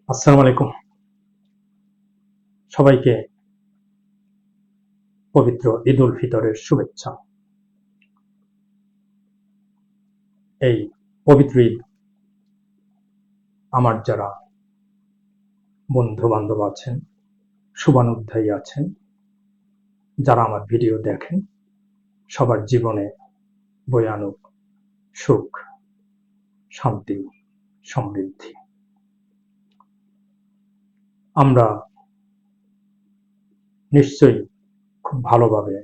আসসালামু আলাইকুম। সবাইকে পবিত্র ঈদ উল ফিতরের শুভেচ্ছা। এই পবিত্র ঈদ আমার যারা বন্ধু-বান্ধব আছেন, শুভানুধ্যায়ী আছেন, যারা আমার ভিডিও দেখেন, সবার জীবনে বয়ে আনুক সুখ, শান্তি, সমৃদ্ধি। আমরা নিশ্চয়ই খুব ভালোভাবে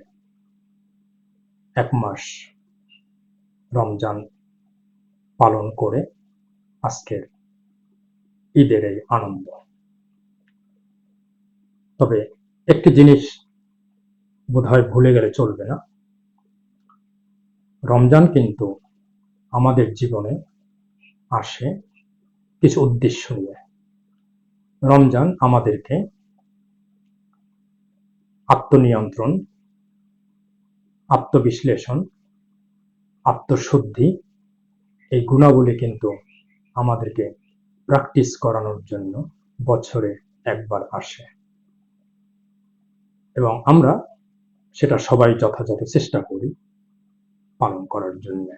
১ মাস রমজান পালন করে আজকের ঈদের এই আনন্দ। তবে একটি জিনিস বোধহয় ভুলে গেলে চলবে না। রমজান কিন্তু আমাদের জীবনে আসে কিছু উদ্দেশ্য নিয়ে। রমজান আমাদেরকে আত্মনিয়ন্ত্রণ, আত্মবিশ্লেষণ, আত্মশুদ্ধি এই গুণাবলী কিন্তু আমাদেরকে প্র্যাকটিস করানোর জন্য বছরে একবার আসে এবং আমরা সেটা সবাই যথাযথ চেষ্টা করি পালন করার জন্য।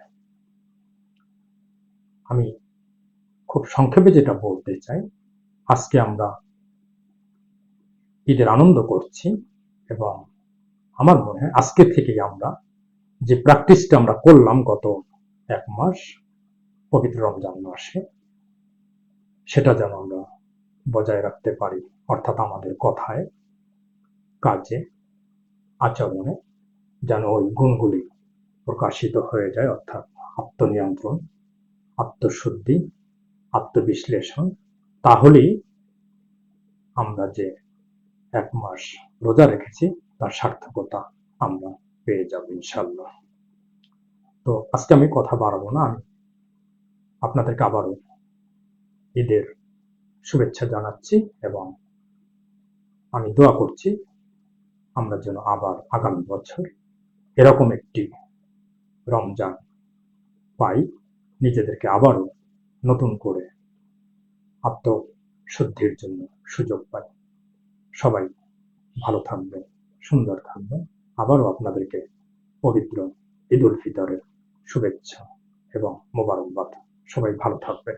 আমি খুব সংক্ষেপে যেটা বলতে চাই, আজকে আমরা ঈদের আনন্দ করছি এবং আমার মনে হয় আজকে থেকেই আমরা যে প্র্যাকটিসটা আমরা করলাম গত ১ মাস পবিত্র রমজান মাসে, সেটা যেন আমরা বজায় রাখতে পারি। অর্থাৎ আমাদের কথায়, কাজে, আচরণে যেন ওই গুণগুলি প্রকাশিত হয়ে যায়। অর্থাৎ আত্মনিয়ন্ত্রণ, আত্মশুদ্ধি, আত্মবিশ্লেষণ। তাহলেই আমরা যে ১ মাস রোজা রেখেছি তার সার্থকতা আমরা পেয়ে যাব ইনশাআল্লাহ। তো আজকে আমি কথা বাড়াবো না, আমি আপনাদেরকে আবারও ঈদের শুভেচ্ছা জানাচ্ছি এবং আমি দোয়া করছি আমরা যেন আবার আগামী বছর এরকম একটি রমজান পাই, নিজেদেরকে আবারও নতুন করে আত্মশুদ্ধির জন্য সুযোগ পাই। সবাই ভালো থাকবেন, সুন্দর থাকবেন। আবারও আপনাদেরকে পবিত্র ঈদ উল ফিতরের শুভেচ্ছা এবং মোবারকবাদ। সবাই ভালো থাকবেন।